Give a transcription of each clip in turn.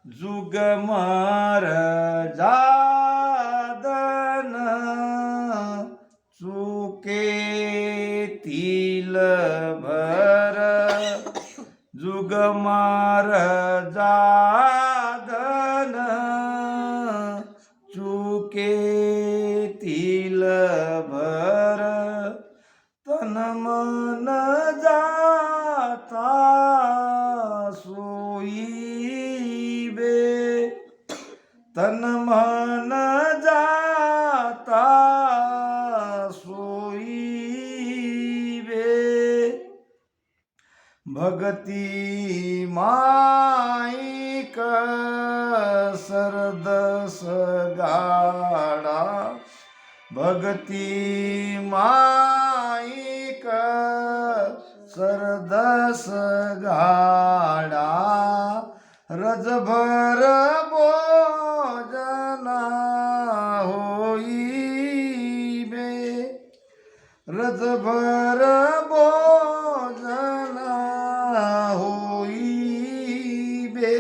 जुग मर जादन चुके तिल भर जुग मर जादन चुके तिल भर तन मन जाता सोईबे तन मन जाता सोईबे भगति माई का सरदस गाड़ा भगति माई का सरदस गाड़ा रज भर भोजना होईबे रज भर भोजना होईबे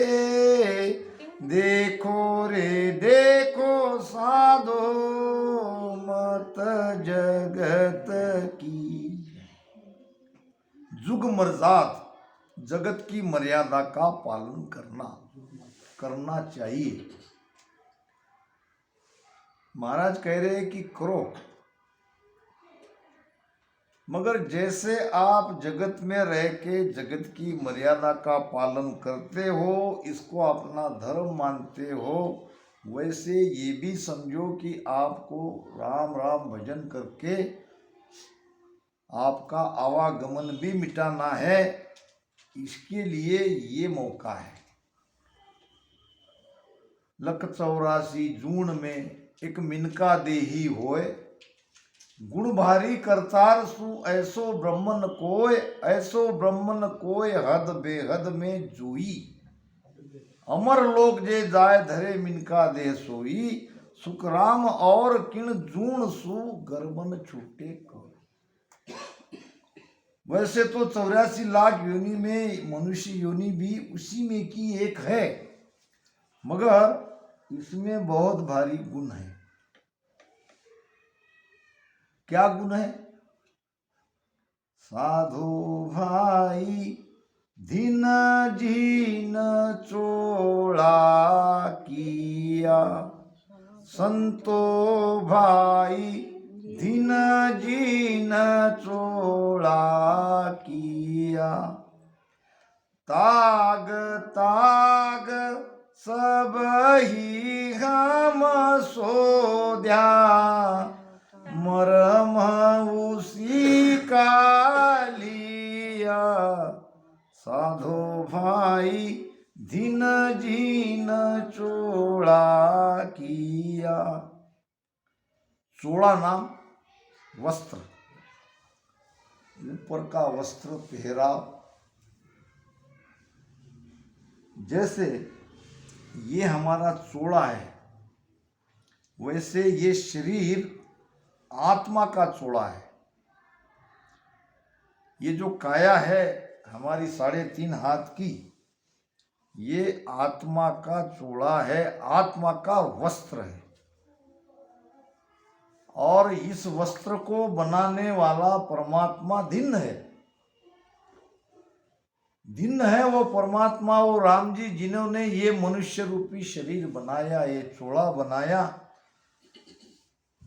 देखो रे देखो साधो मत जगत की जुग मर्जात जगत की मर्यादा का पालन करना चाहिए। महाराज कह रहे हैं कि करो, मगर जैसे आप जगत में रह के जगत की मर्यादा का पालन करते हो, इसको अपना धर्म मानते हो, वैसे ये भी समझो कि आपको राम राम भजन करके आपका आवागमन भी मिटाना है। इसके लिए ये मौका है। लख 84 जून में एक मिनका देही होए गुण भारी करतार सु ऐसो ब्रह्मन कोय हद बेहद में जोई अमर लोक जे जाय धरे मिनका देह सोई सुख राम और किण जूण सु गर्मन छूटे को। वैसे तो 84 लाख योनि में मनुष्य योनि भी उसी में की एक है, मगर इसमें बहुत भारी गुण है। क्या गुण है? साधु भाई दिन जीन चोला किया संतो भाई दिन जीन चोला किया ताग ताग सब ही हम सोध्या मरम उसी का लिया साधो भाई दिन जीन चोड़ा किया। चोड़ा नाम वस्त्र, ऊपर का वस्त्र पहराव। जैसे ये हमारा चोड़ा है, वैसे ये शरीर आत्मा का चोड़ा है। ये जो काया है हमारी 3.5 हाथ की, ये आत्मा का चोड़ा है, आत्मा का वस्त्र है। और इस वस्त्र को बनाने वाला परमात्मा भिन्न है। भिन्न है वो परमात्मा, वो राम जी जिन्होंने ये मनुष्य रूपी शरीर बनाया, ये चोड़ा बनाया।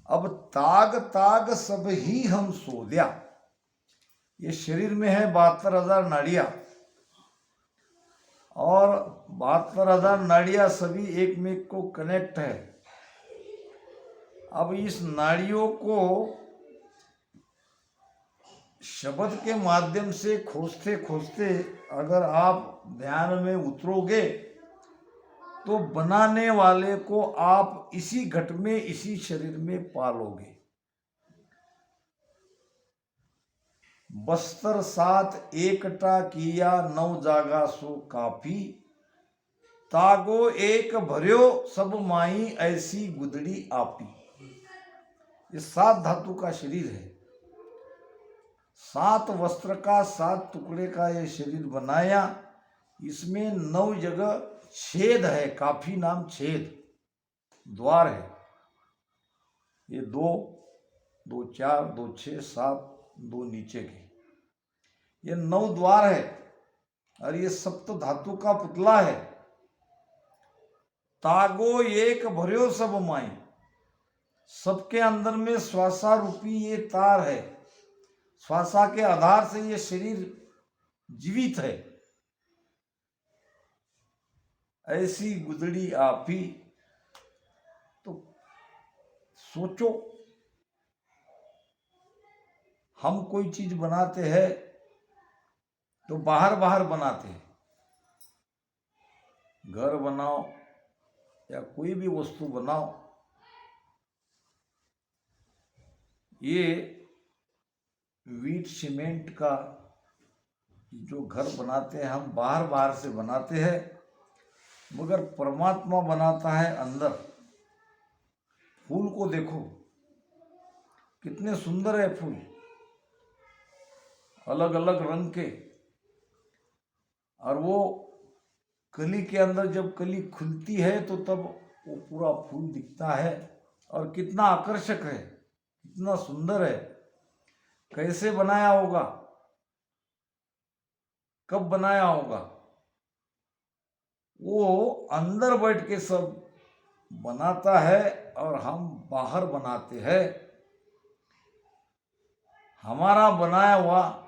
अब ताग ताग सब ही हम सोध्या। ये शरीर में है 72,000 नाड़ियां, और 72,000 नाड़ियां सभी एक में को कनेक्ट है। अब इस नाड़ियों को शब्द के माध्यम से खोजते खोजते अगर आप ध्यान में उतरोगे तो बनाने वाले को आप इसी घट में, इसी शरीर में पालोगे। बस्तर साथ एकटा किया 9 जागा सो काफी तागो एक भर्यो सब माई ऐसी गुदड़ी आपी। ये 7 धातु का शरीर है। 7 वस्त्र का 7 टुकड़े का ये शरीर बनाया। इसमें 9 जगह छेद है, काफी नाम छेद, द्वार है। ये 2, 2 4, 2 6 7, 2 नीचे के, ये 9 द्वार है। और ये सप्त धातु का पुतला है। तागो एक भर्यो सब माई, सबके अंदर में श्वासा रूपी ये तार है। श्वासा के आधार से ये शरीर जीवित है। ऐसी गुदड़ी आपी। तो सोचो, हम कोई चीज बनाते हैं तो बाहर बाहर बनाते हैं। घर बनाओ या कोई भी वस्तु बनाओ, ये वीट सीमेंट का जो घर बनाते हैं हम बाहर बाहर से बनाते हैं, मगर परमात्मा बनाता है अंदर। फूल को देखो, कितने सुंदर है फूल, अलग अलग रंग के। और वो कली के अंदर जब कली खुलती है तो तब वो पूरा फूल दिखता है। और कितना आकर्षक है, कितना सुंदर है। कैसे बनाया होगा, कब बनाया होगा, वो अंदर बैठ के सब बनाता है और हम बाहर बनाते हैं। हमारा बनाया हुआ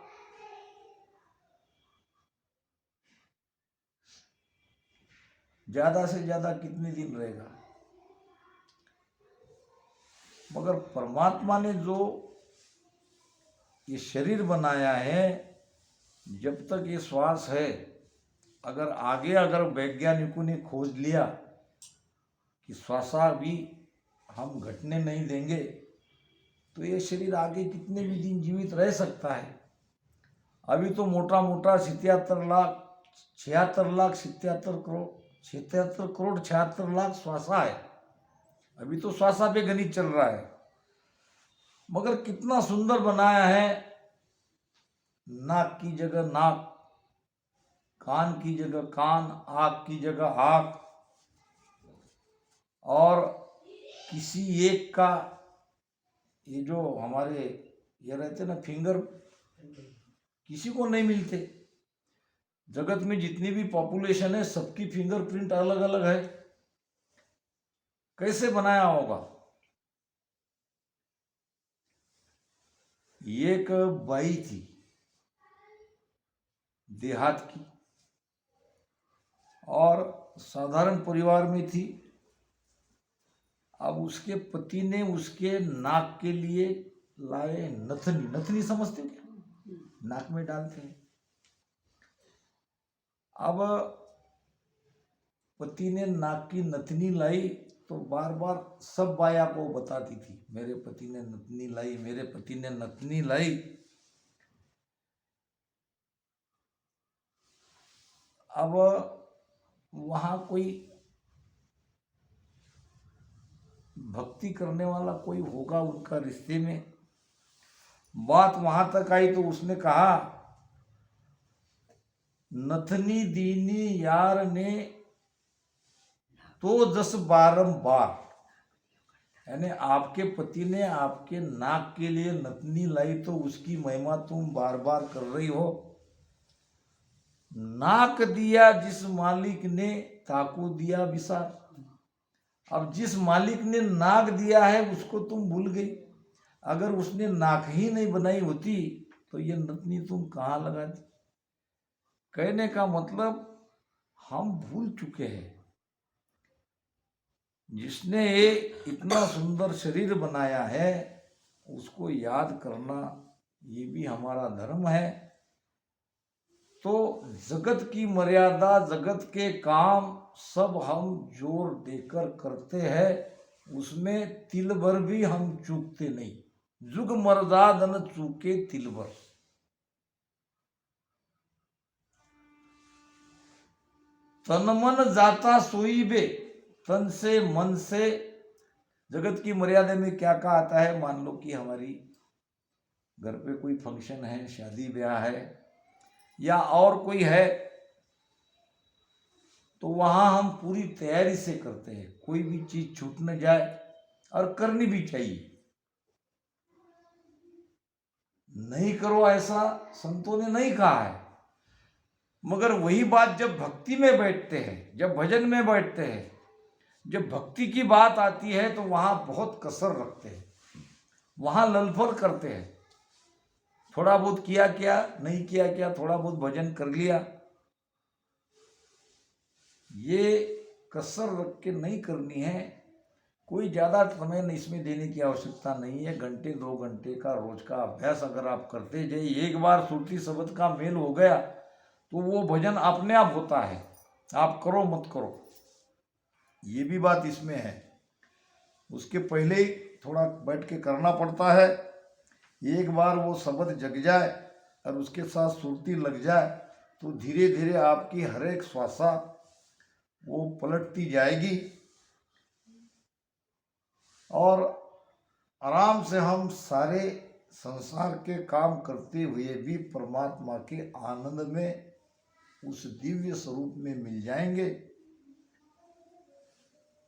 ज्यादा से ज्यादा कितने दिन रहेगा, मगर परमात्मा ने जो ये शरीर बनाया है, जब तक ये श्वास है, अगर वैज्ञानिकों ने खोज लिया कि श्वासा भी हम घटने नहीं देंगे, तो ये शरीर आगे कितने भी दिन जीवित रह सकता है। अभी तो मोटा मोटा 77 लाख 76 लाख 77 करोड़ 76 करोड़ 76 लाख श्वासा है। अभी तो श्वासा पे गणित चल रहा है, मगर कितना सुंदर बनाया है। नाक की जगह नाक, कान की जगह कान, आँख की जगह आँख, और किसी एक का ये जो हमारे ये रहते ना फिंगर, किसी को नहीं मिलते। जगत में जितनी भी पॉपुलेशन है सबकी फिंगरप्रिंट अलग अलग है। कैसे बनाया होगा। एक बाई थी देहात की, और साधारण परिवार में थी। अब उसके पति ने उसके नाक के लिए लाए नथनी। नथनी समझते हो क्या, नाक में डालते हैं। अब पति ने नाक की नथनी लाई तो बार बार सब बाया को बताती थी, मेरे पति ने नथनी लाई, मेरे पति ने नथनी लाई। अब वहां कोई भक्ति करने वाला कोई होगा उनका रिश्ते में। बात वहां तक आई तो उसने कहा, नथनी दीनी यार ने तो 10 बारंबार, यानी आपके पति ने आपके नाक के लिए नथनी लाई तो उसकी महिमा तुम बार बार कर रही हो। नाक दिया जिस मालिक ने ताकू दिया विसार। अब जिस मालिक ने नाक दिया है उसको तुम भूल गई। अगर उसने नाक ही नहीं बनाई होती तो ये नथनी तुम कहाँ लगाती। कहने का मतलब हम भूल चुके हैं। जिसने ये इतना सुंदर शरीर बनाया है उसको याद करना ये भी हमारा धर्म है। तो जगत की मर्यादा, जगत के काम सब हम जोर देकर करते हैं, उसमें तिल भर भी हम चूकते नहीं। जुग मर्याद न चूके तिल भर। तन मन जाता सोई बे, तन से मन से। जगत की मर्यादा में क्या क्या आता है। मान लो कि हमारी घर पे कोई फंक्शन है, शादी ब्याह है, या और कोई है, तो वहाँ हम पूरी तैयारी से करते हैं, कोई भी चीज छूट न जाए, और करनी भी चाहिए। नहीं करो ऐसा संतों ने नहीं कहा है, मगर वही बात जब भक्ति में बैठते हैं, जब भजन में बैठते हैं, जब भक्ति की बात आती है तो वहां बहुत कसर रखते हैं, वहां ललफर करते हैं। थोड़ा बहुत किया क्या, नहीं किया क्या, थोड़ा बहुत भजन कर लिया, ये कसर रख के नहीं करनी है। कोई ज़्यादा समय इसमें देने की आवश्यकता नहीं है। घंटे 2 घंटे का रोज का अभ्यास अगर आप करते जाइए, एक बार सुरती शब्द का मेल हो गया तो वो भजन अपने आप होता है, आप करो मत करो, ये भी बात इसमें है। उसके पहले ही थोड़ा बैठ के करना पड़ता है। एक बार वो शब्द जग जाए और उसके साथ सुरती लग जाए तो धीरे धीरे आपकी हर एक श्वासा वो पलटती जाएगी, और आराम से हम सारे संसार के काम करते हुए भी परमात्मा के आनंद में, उस दिव्य स्वरूप में मिल जाएंगे।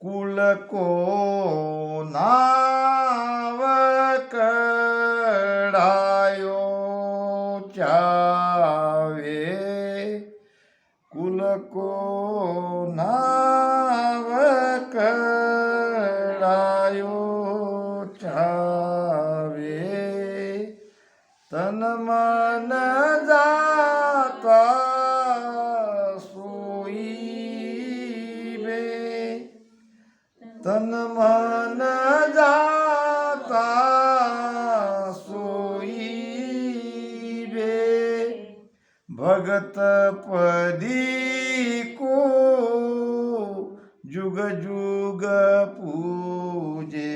कुल को नाव कढ़ायो चावे, कुल को नाव कढ़ायो चावे, तन मन जाता तन मन जाता सोईबे, भगत पदी को जुग जुग पूजे,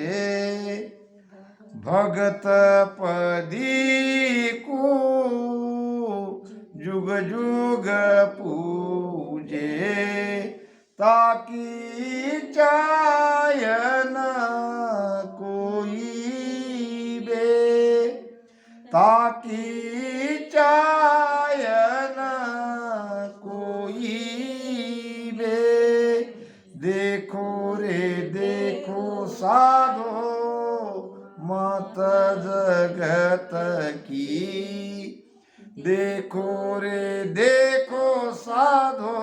भगत पदी को जुग जुग पूजे, ताकि चायन कोई बे, ताकि चायन कोई बे। देखो रे देखो साधो मत जगत की, देखो रे देखो साधो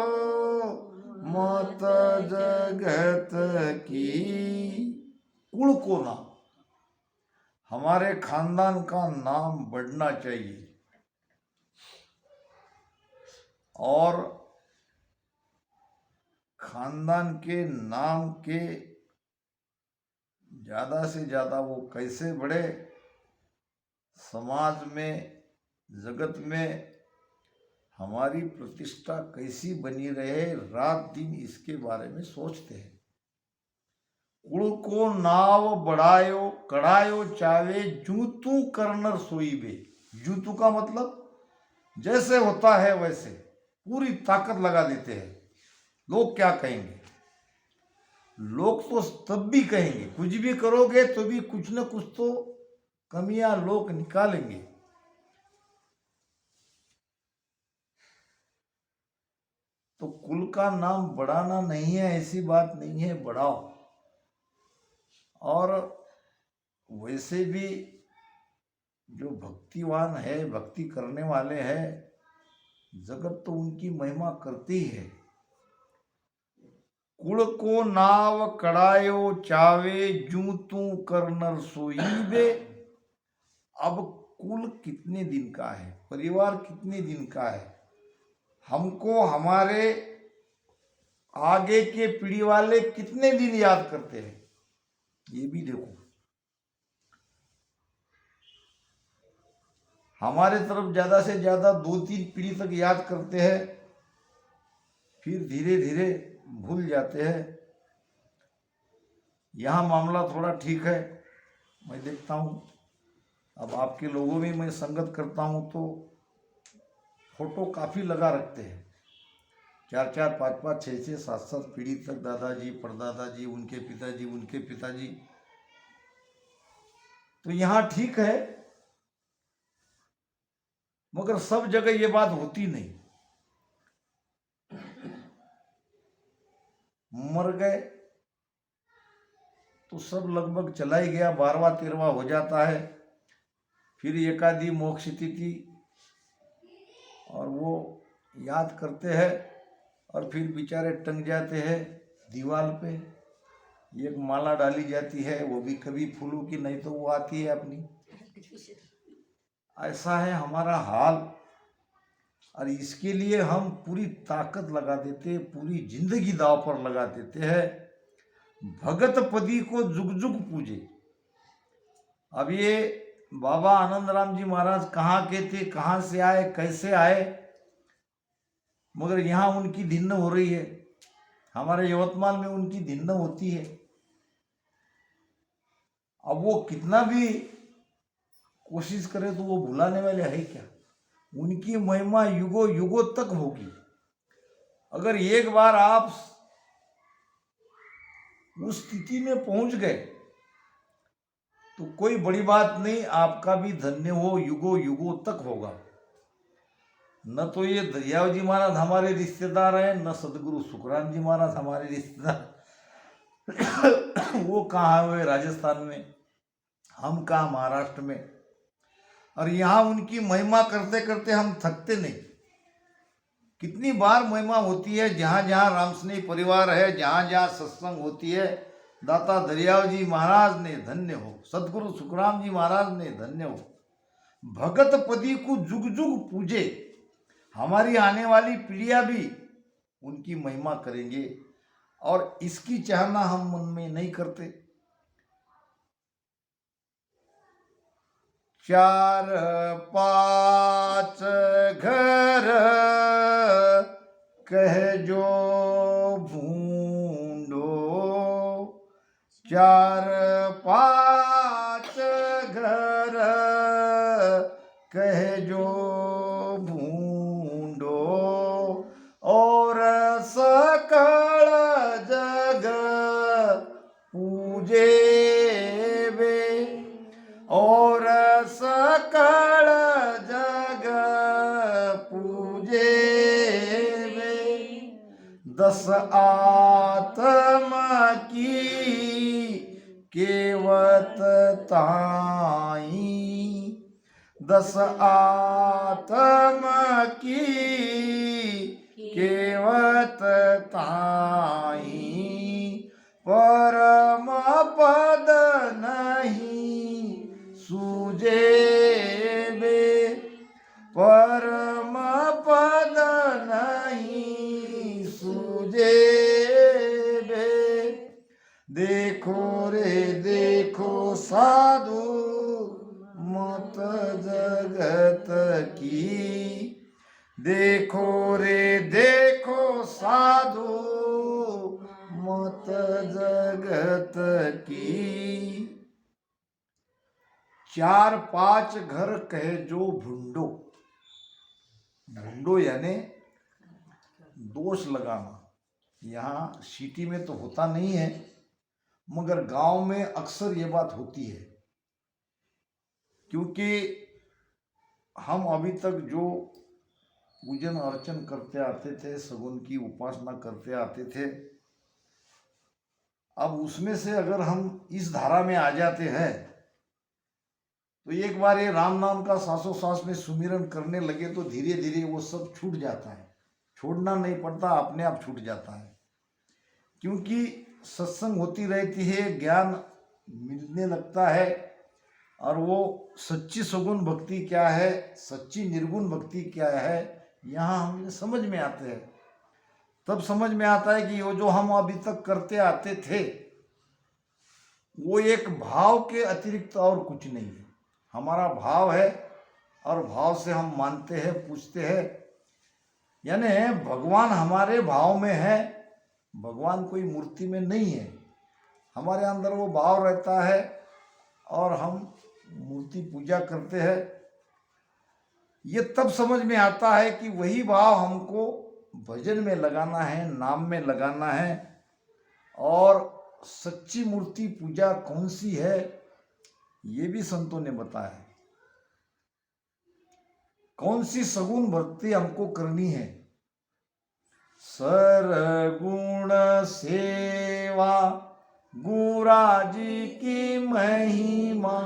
मत जगत की। कुल को नाम, हमारे खानदान का नाम बढ़ना चाहिए, और खानदान के नाम के ज्यादा से ज्यादा वो कैसे बढ़े, समाज में, जगत में हमारी प्रतिष्ठा कैसी बनी रहे, रात दिन इसके बारे में सोचते हैं। कुल को नाव बढ़ायो कढ़ायो चावे, जूतू करनर सोईबे। जूतू का मतलब जैसे होता है वैसे पूरी ताकत लगा देते हैं। लोग क्या कहेंगे, लोग तो तब भी कहेंगे, कुछ भी करोगे तो भी कुछ न कुछ तो कमियां लोग निकालेंगे। तो कुल का नाम बढ़ाना नहीं है, ऐसी बात नहीं है, बढ़ाओ। और वैसे भी जो भक्तिवान है, भक्ति करने वाले हैं, जगत तो उनकी महिमा करती है। कुल को नाव कढ़ायो चावे, जू तू करनर सोईबे। अब कुल कितने दिन का है, परिवार कितने दिन का है, हमको हमारे आगे के पीढ़ी वाले कितने दिन याद करते हैं, ये भी देखो। हमारे तरफ ज्यादा से ज्यादा 2-3 पीढ़ी तक याद करते हैं, फिर धीरे धीरे भूल जाते हैं। यहाँ मामला थोड़ा ठीक है, मैं देखता हूँ। अब आपके लोगों में मैं संगत करता हूँ तो फोटो काफी लगा रखते हैं, 4-4, 5-5, 6-6, 7-7 पीढ़ी तक, दादाजी, परदादाजी, उनके पिताजी, उनके पिताजी। तो यहाँ ठीक है, मगर सब जगह ये बात होती नहीं। मर गए तो सब लगभग चला ही गया, 12वां 13वां हो जाता है। फिर एकादी मोक्ष तिथि और वो याद करते हैं और फिर बेचारे टंग जाते हैं दीवार पे। एक माला डाली जाती है, वो भी कभी फूलों की, नहीं तो वो आती है अपनी। ऐसा है हमारा हाल। और इसके लिए हम पूरी ताकत लगा देते, पूरी जिंदगी दांव पर लगा देते हैं। भगत पदी को जुग जुग पूजे। अब ये बाबा आनंद राम जी महाराज कहाँ के थे, कहाँ से आए, कैसे आए, मगर यहाँ उनकी धिन्न हो रही है। हमारे यवतमाल में उनकी धिन्न होती है। अब वो कितना भी कोशिश करे तो वो भुलाने वाले है क्या? उनकी महिमा युगों युगों तक होगी। अगर एक बार आप उस स्थिति में पहुंच गए तो कोई बड़ी बात नहीं, आपका भी धन्य हो युगों युगों तक होगा। न तो ये दरियाव जी महाराज हमारे रिश्तेदार हैं, न सदगुरु सुखराम जी महाराज हमारे रिश्तेदार। वो कहाँ हुए राजस्थान में, हम कहाँ महाराष्ट्र में। और यहाँ उनकी महिमा करते करते हम थकते नहीं। कितनी बार महिमा होती है, जहाँ जहाँ रामस्नेही परिवार है, जहाँ जहाँ सत्संग होती है, दाता दरियाव जी महाराज ने धन्य हो, सदगुरु सुखराम जी महाराज ने धन्य हो। भगत पदी को जुग जुग पूजे। हमारी आने वाली पीढ़ियां भी उनकी महिमा करेंगे और इसकी चाहना हम मन में नहीं करते। 4-5 घर कह जो भूंडो, 4-5 घर कह जो भूंडो, और सकल जग पूजे वे, और सकल जग पूजे वे। 10 आत्मा की केवत ताई, 10 आत्मा की केवत ताई, परम पद नहीं सूझे बे, परम पद नहीं सूझे बे। देखो रे देखो साधु मत जगत की, देखो रे देखो साधु मत जगत की। 4-5 घर कहे जो भूंडो। भूंडो यानी दोष लगाना। यहाँ सिटी में तो होता नहीं है, मगर गांव में अक्सर ये बात होती है। क्योंकि हम अभी तक जो पूजन अर्चन करते आते थे, सगुन की उपासना करते आते थे, अब उसमें से अगर हम इस धारा में आ जाते हैं तो एक बार ये राम नाम का सांसों सांस में सुमिरन करने लगे तो धीरे धीरे वो सब छूट जाता है। छोड़ना नहीं पड़ता, अपने आप छूट जाता है। क्योंकि सत्संग होती रहती है, ज्ञान मिलने लगता है, और वो सच्ची सगुण भक्ति क्या है, सच्ची निर्गुण भक्ति क्या है, यहाँ हमें समझ में आते हैं। तब समझ में आता है कि वो जो हम अभी तक करते आते थे वो एक भाव के अतिरिक्त और कुछ नहीं है। हमारा भाव है और भाव से हम मानते हैं, पूछते हैं। यानी भगवान हमारे भाव में है, भगवान कोई मूर्ति में नहीं है। हमारे अंदर वो भाव रहता है और हम मूर्ति पूजा करते हैं। ये तब समझ में आता है कि वही भाव हमको भजन में लगाना है, नाम में लगाना है। और सच्ची मूर्ति पूजा कौन सी है ये भी संतों ने बताया। कौन सी सगुण भक्ति हमको करनी है, सरगुण सेवा गुराजी की महिमा,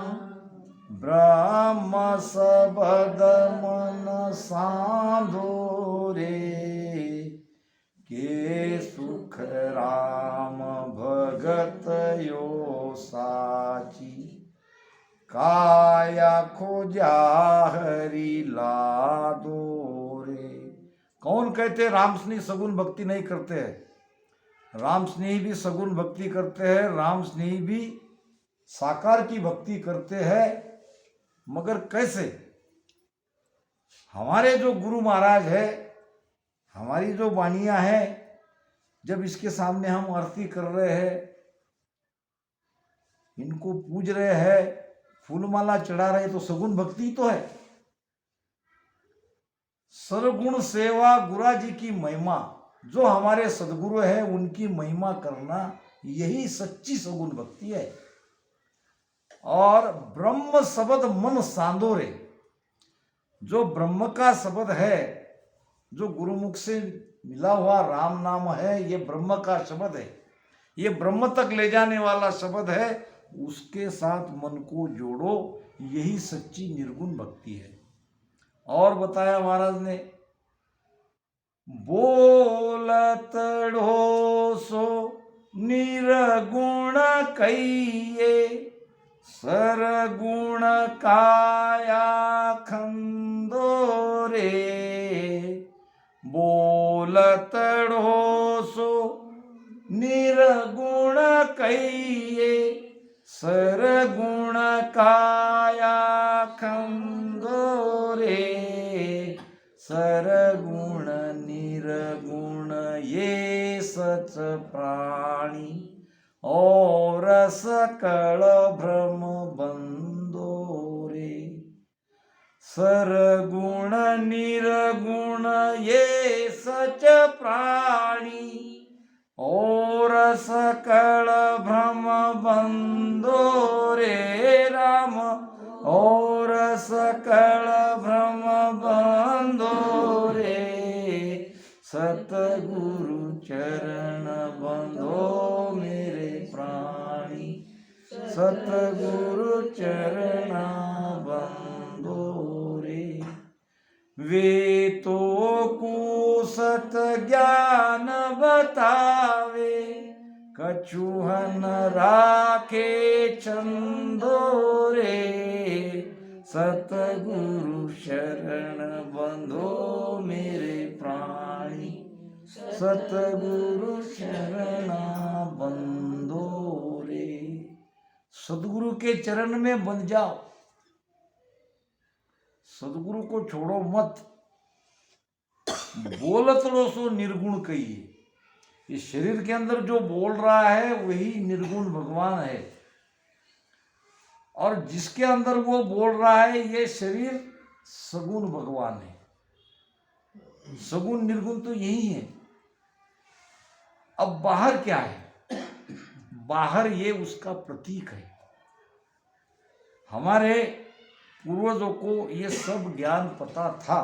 ब्रह्म सबद मन साधो रे, के सुख राम भगत यो साची, काया खोजा हरि लादो रे। कौन कहते राम स्नेही सगुन भक्ति नहीं करते हैं? राम स्नेही भी सगुन भक्ति करते हैं, राम स्नेही भी साकार की भक्ति करते हैं। मगर कैसे? हमारे जो गुरु महाराज है, हमारी जो वाणियां हैं, जब इसके सामने हम आरती कर रहे हैं, इनको पूज रहे हैं, फूलमाला चढ़ा रहे, तो सगुन भक्ति तो है। सरगुण सेवा गुरा जी की महिमा, जो हमारे सदगुरु है उनकी महिमा करना, यही सच्ची सगुण भक्ति है। और ब्रह्म शब्द मन सांदोरे, जो ब्रह्म का शब्द है, जो गुरुमुख से मिला हुआ राम नाम है, ये ब्रह्म का शब्द है, ये ब्रह्म तक ले जाने वाला शब्द है, उसके साथ मन को जोड़ो, यही सच्ची निर्गुण भक्ति है। और बताया महाराज ने, बोलत ढोसो निर्गुण कहिए, सरगुण काया खंदो रे, बोलत ढोसो निर्गुण कहिए, सरगुण काया खंदो रे, सरगुण निर्गुण ये सच प्राणी, और सकल भ्रम बंदो रे, सरगुण निर्गुण ये सच प्राणी, और सकल भ्रम बंदो रे राम, और सकल भ्रम बंदो रे, सतगुरु चरण बंदो मेरे प्राणी, सतगुरु चरण बंदो रे। वे तो कुसत ज्ञान बतावे, कछुहन राखे छंदो रे, सतगुरु शरण बंधो मेरे प्राणी, सतगुरु शरण बंधो रे। सदगुरु के चरण में बंध जाओ, सदगुरु को छोड़ो मत। बोलत लो सो निर्गुण कहिए, इस शरीर के अंदर जो बोल रहा है वही निर्गुण भगवान है, और जिसके अंदर वो बोल रहा है ये शरीर सगुण भगवान है। सगुण निर्गुण तो यही है। अब बाहर क्या है? बाहर ये उसका प्रतीक है। हमारे पूर्वजों को ये सब ज्ञान पता था,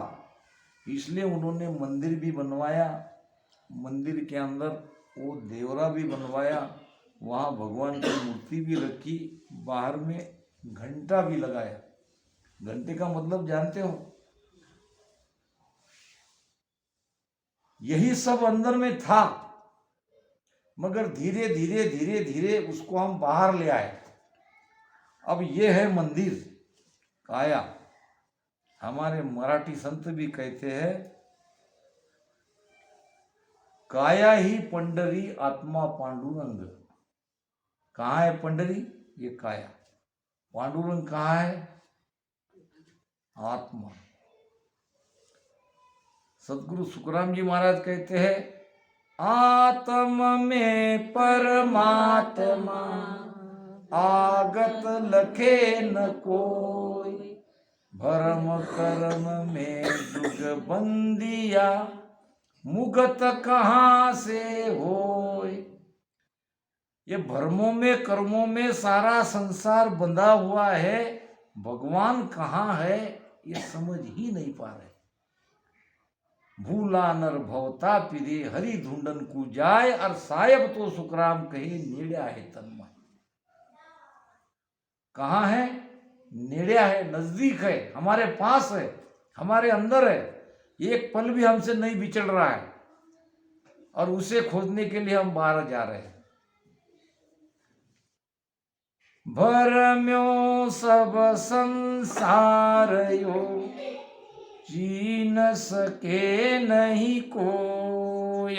इसलिए उन्होंने मंदिर भी बनवाया, मंदिर के अंदर वो देवरा भी बनवाया, वहाँ भगवान की मूर्ति भी रखी, बाहर में घंटा भी लगाया। घंटे का मतलब जानते हो? यही सब अंदर में था, मगर धीरे धीरे धीरे धीरे उसको हम बाहर ले आए। अब ये है मंदिर, काया। हमारे मराठी संत भी कहते हैं, काया ही पंडरी आत्मा पांडुरंग। कहाँ है पंडरी? ये काया। पांडुरंग कहाँ है? आत्मा। सदगुरु सुखराम जी महाराज कहते हैं, आत्म में परमात्मा आगत लखे न कोई, भरम कर्म में जुग बंदिया मुगत कहाँ से होय। ये भरमों में कर्मों में सारा संसार बंधा हुआ है, भगवान कहाँ है ये समझ ही नहीं पा रहे। भूला नर भवता पिरे हरि ढूंढन को जाए, और साहेब तो सुखराम कहे नेड़िया है तन्मय। कहाँ है? नेड़िया है, नजदीक है, हमारे पास है, हमारे अंदर है, एक पल भी हमसे नहीं बिछड़ रहा है, और उसे खोजने के लिए हम बाहर जा रहे हैं। भरम्यो सब संसार यो, जी न सके नहीं कोय,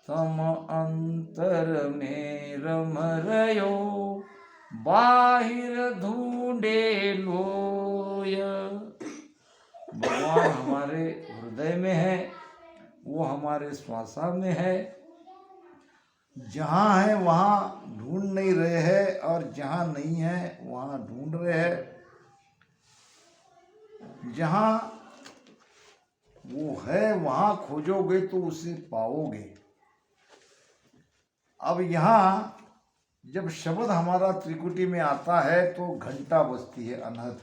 तम अंतर में रम रयो, बाहिर ढूंढे लोय। भगवान हमारे हृदय में है, वो हमारे श्वासा में है, जहाँ है वहाँ ढूंढ नहीं रहे हैं, और जहाँ नहीं है वहाँ ढूंढ रहे हैं। जहाँ वो है वहाँ खोजोगे तो उसे पाओगे। अब यहाँ जब शब्द हमारा त्रिकुटी में आता है तो घंटा बजती है अनहद,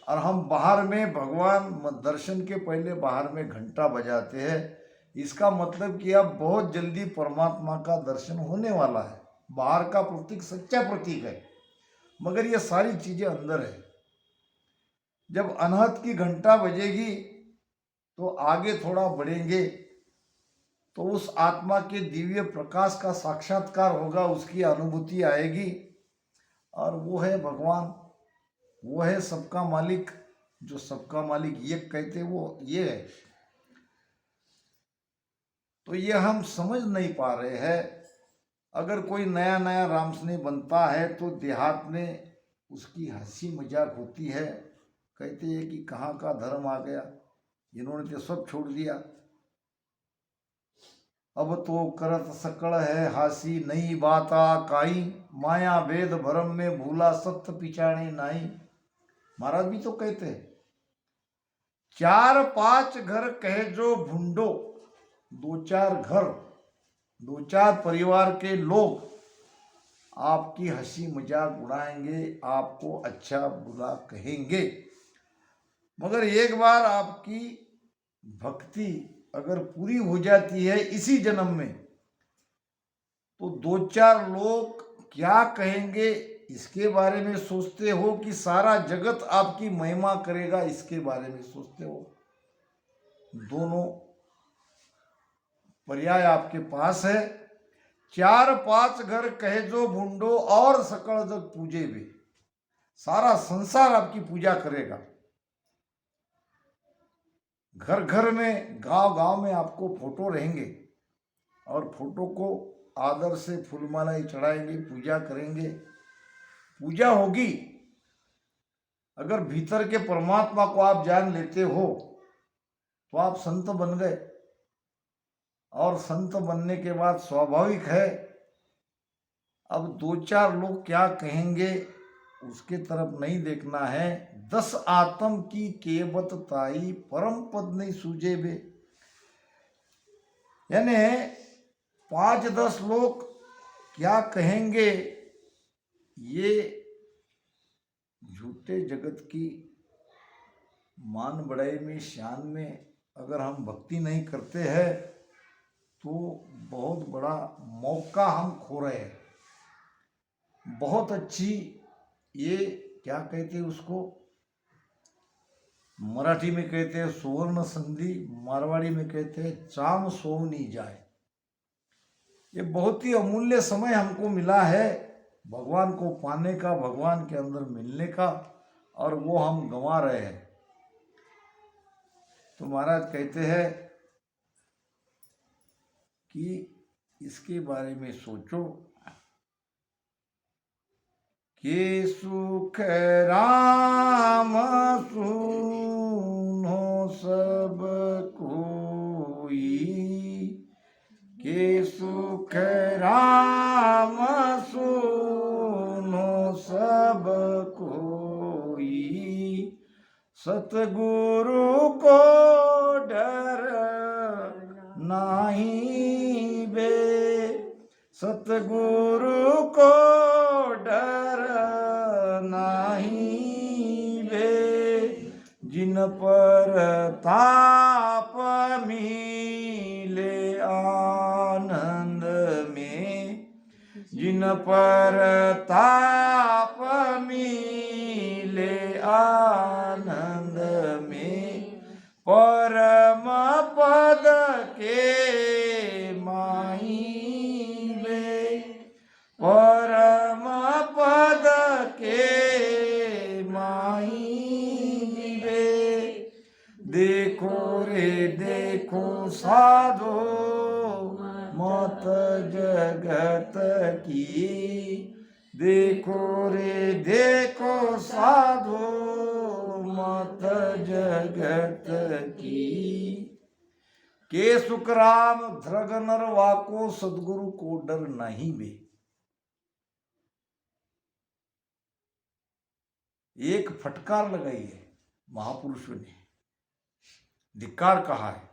और हम बाहर में भगवान दर्शन के पहले बाहर में घंटा बजाते हैं। इसका मतलब कि अब बहुत जल्दी परमात्मा का दर्शन होने वाला है। बाहर का प्रतीक सच्चा प्रतीक है, मगर ये सारी चीजें अंदर है। जब अनहद की घंटा बजेगी तो आगे थोड़ा बढ़ेंगे तो उस आत्मा के दिव्य प्रकाश का साक्षात्कार होगा, उसकी अनुभूति आएगी, और वो है भगवान, वो है सबका मालिक। जो सबका मालिक ये कहते वो ये है। तो ये हम समझ नहीं पा रहे हैं। अगर कोई नया नया रामसनी बनता है तो देहात में उसकी हंसी मजाक होती है, कहते हैं कि कहाँ का धर्म आ गया, इन्होंने तो सब छोड़ दिया, अब तो करत सकड़ है हासी, नई बाता काई, माया वेद भरम में भूला, सत्य पिछाने नाई। महाराज भी तो कहते हैं, 4-5 घर कहे जो भूंडो, 2-4 घर, 2-4 परिवार के लोग आपकी हंसी मजाक उड़ाएंगे, आपको अच्छा बुरा कहेंगे, मगर एक बार आपकी भक्ति अगर पूरी हो जाती है इसी जन्म में, तो 2-4 लोग क्या कहेंगे इसके बारे में सोचते हो कि सारा जगत आपकी महिमा करेगा इसके बारे में सोचते हो? दोनों पर्याय आपके पास है। 4-5 घर कहे जो भूंडो, और सकल जग पूजे भी, सारा संसार आपकी पूजा करेगा। घर घर में, गांव गांव में आपको फोटो रहेंगे, और फोटो को आदर से फूलमालाएं चढ़ाएंगे, पूजा करेंगे, पूजा होगी। अगर भीतर के परमात्मा को आप जान लेते हो तो आप संत बन गए, और संत बनने के बाद स्वाभाविक है अब 2-4 लोग क्या कहेंगे उसके तरफ नहीं देखना है। 10 आत्म की केवत ताई, परम पद नहीं सूझे बे। यानी 5-10 लोग क्या कहेंगे, ये झूठे जगत की मान बढ़ाई में, शान में अगर हम भक्ति नहीं करते हैं तो बहुत बड़ा मौका हम खो रहे हैं। बहुत अच्छी, ये क्या कहते हैं उसको, मराठी में कहते हैं सुवर्ण संधि, मारवाड़ी में कहते हैं चाम सोवनी जाए। ये बहुत ही अमूल्य समय हमको मिला है भगवान को पाने का, भगवान के अंदर मिलने का, और वो हम गंवा रहे हैं। तो महाराज कहते हैं कि इसके बारे में सोचो कि सुख राम सुनो सब कोई, के सुख राम सुनो सब कोई, सतगुरु को डर नहीं बे, सतगुरु को डर नहीं बे, जिन पर ताप मिले आनंद में, जिन पर ताप मिले आनंद में, परम पद के माही वे, परम पद के माही वे। देखो रे देखो साधो मत जगत की, देखो रे देखो साधो मत जगत की। के सुखराम धृग नर वाको, सदगुरु को डर नहीं बे। एक फटकार लगाई है महापुरुषों ने, धिक्कार कहा है।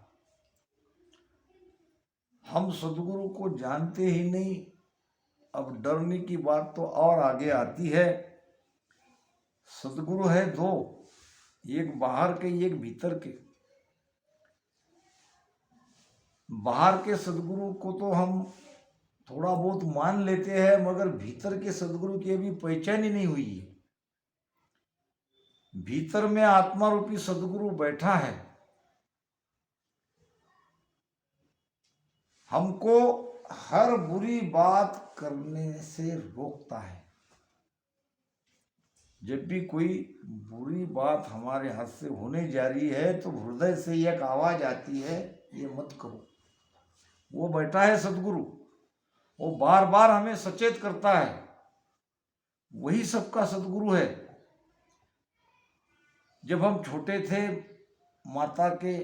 हम सदगुरु को जानते ही नहीं, अब डरने की बात तो और आगे आती है। सदगुरु है दो, एक बाहर के एक भीतर के। बाहर के सदगुरु को तो हम थोड़ा बहुत मान लेते हैं, मगर भीतर के सदगुरु की अभी पहचान ही नहीं हुई है। भीतर में आत्मा रूपी सदगुरु बैठा है, हमको हर बुरी बात करने से रोकता है। जब भी कोई बुरी बात हमारे हाथ से होने जा रही है तो हृदय से एक आवाज आती है, ये मत करो। वो बैठा है सदगुरु, वो बार बार हमें सचेत करता है। वही सबका सदगुरु है। जब हम छोटे थे, माता के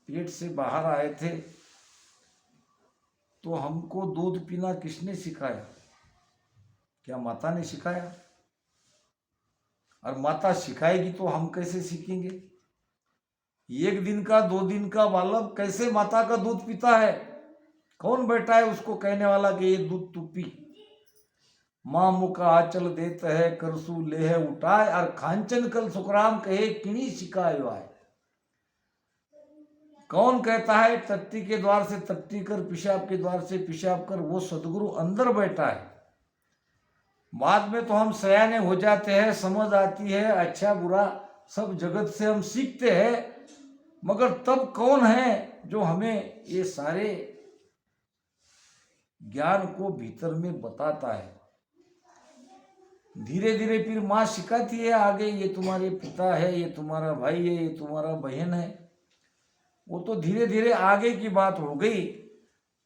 पेट से बाहर आए थे, तो हमको दूध पीना किसने सिखाया? क्या माता ने सिखाया? और माता सिखाएगी तो हम कैसे सीखेंगे? एक दिन का 2 दिन का बालक कैसे माता का दूध पीता है? कौन बैठा है उसको कहने वाला कि ये दूध तू पी? माँ मुका आंचल देत है, करसू लेह उठाए, और खांचन कल सुखराम कहे किनी सिखायो आए। कौन कहता है तट्टी के द्वार से तट्टी कर, पेशाब के द्वार से पेशाब कर? वो सदगुरु अंदर बैठा है। बाद में तो हम सयाने हो जाते हैं, समझ आती है, अच्छा बुरा सब जगत से हम सीखते हैं, मगर तब कौन है जो हमें ये सारे ज्ञान को भीतर में बताता है? धीरे धीरे फिर माँ सिखाती है आगे, ये तुम्हारे पिता है, ये तुम्हारा भाई है, ये तुम्हारा बहन है। वो तो धीरे धीरे आगे की बात हो गई,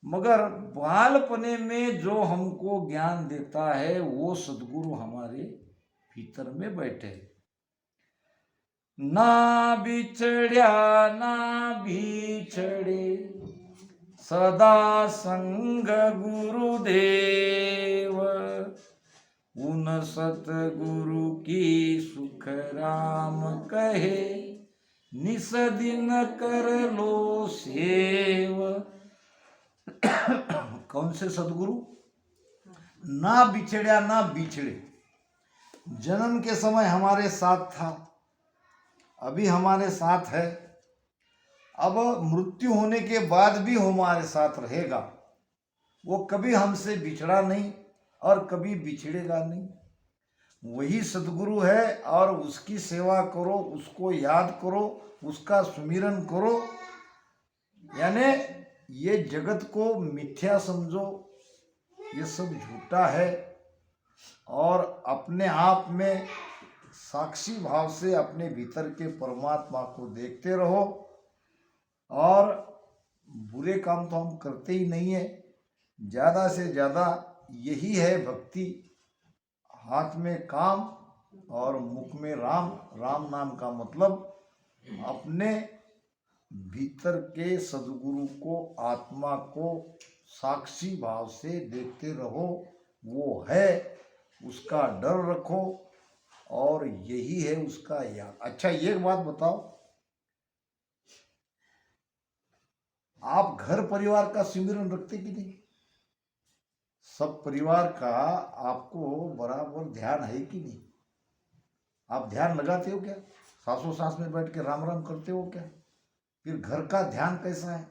मगर बालपने में जो हमको ज्ञान देता है वो सदगुरु हमारे भीतर में बैठे। ना बिछड़िया ना बिछड़े, सदा संग गुरुदेव, उन सतगुरु की सुख राम कहे, निस दिन कर लो सेव। कौन से सदगुरु? ना बिछड़िया ना बिछड़े। जन्म के समय हमारे साथ था, अभी हमारे साथ है, अब मृत्यु होने के बाद भी हमारे साथ रहेगा। वो कभी हमसे बिछड़ा नहीं और कभी बिछड़ेगा नहीं। वही सदगुरु है, और उसकी सेवा करो, उसको याद करो, उसका सुमिरन करो। यानी ये जगत को मिथ्या समझो, ये सब झूठा है, और अपने आप में साक्षी भाव से अपने भीतर के परमात्मा को देखते रहो। और बुरे काम तो हम करते ही नहीं है, ज़्यादा से ज़्यादा यही है भक्ति, हाथ में काम और मुख में राम। राम नाम का मतलब अपने भीतर के सदगुरु को, आत्मा को साक्षी भाव से देखते रहो। वो है, उसका डर रखो, और यही है उसका याद। अच्छा एक बात बताओ, आप घर परिवार का सिमरन रखते कि नहीं? सब परिवार का आपको बराबर ध्यान है कि नहीं? आप ध्यान लगाते हो क्या? सांसों सांस में बैठ के राम राम करते हो क्या? फिर घर का ध्यान कैसा है?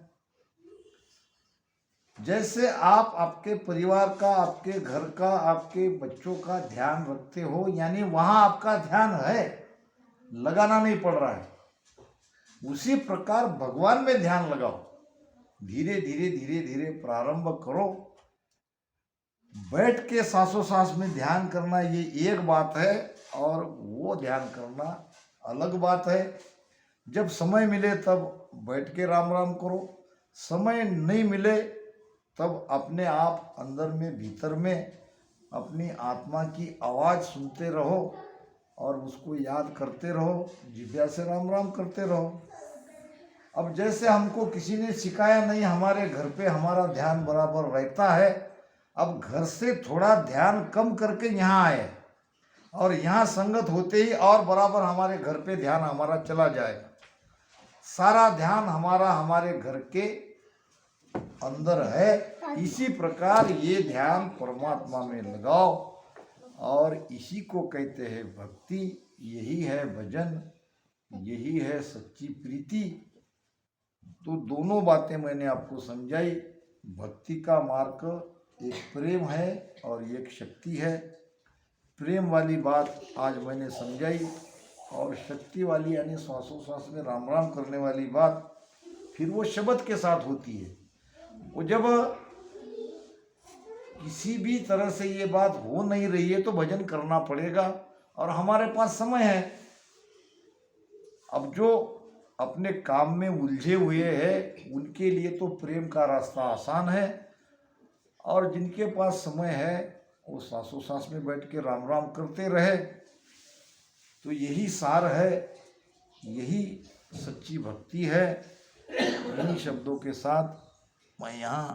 जैसे आप आपके परिवार का, आपके घर का, आपके बच्चों का ध्यान रखते हो, यानी वहां आपका ध्यान है, लगाना नहीं पड़ रहा है, उसी प्रकार भगवान में ध्यान लगाओ। धीरे धीरे धीरे धीरे प्रारंभ करो। बैठ के सांसों सांस में ध्यान करना ये एक बात है, और वो ध्यान करना अलग बात है। जब समय मिले तब बैठ के राम राम करो, समय नहीं मिले तब अपने आप अंदर में, भीतर में अपनी आत्मा की आवाज़ सुनते रहो और उसको याद करते रहो, जिह्वा से राम राम करते रहो। अब जैसे हमको किसी ने सिखाया नहीं, हमारे घर पे हमारा ध्यान बराबर रहता है। अब घर से थोड़ा ध्यान कम करके यहाँ आए, और यहाँ संगत होते ही और बराबर हमारे घर पे ध्यान हमारा चला जाएगा। सारा ध्यान हमारा हमारे घर के अंदर है। इसी प्रकार ये ध्यान परमात्मा में लगाओ, और इसी को कहते हैं भक्ति। यही है भजन, यही है सच्ची प्रीति। तो दोनों बातें मैंने आपको समझाई। भक्ति का मार्ग एक प्रेम है और एक शक्ति है। प्रेम वाली बात आज मैंने समझाई, और शक्ति वाली यानी श्वासों श्वास में राम राम करने वाली बात फिर वो शब्द के साथ होती है। वो जब किसी भी तरह से ये बात हो नहीं रही है तो भजन करना पड़ेगा, और हमारे पास समय है। अब जो अपने काम में उलझे हुए हैं उनके लिए तो प्रेम का रास्ता आसान है, और जिनके पास समय है वो सांसों सांस में बैठ के राम राम करते रहे। तो यही सार है, यही सच्ची भक्ति है। इन्हीं शब्दों के साथ मैं यहाँ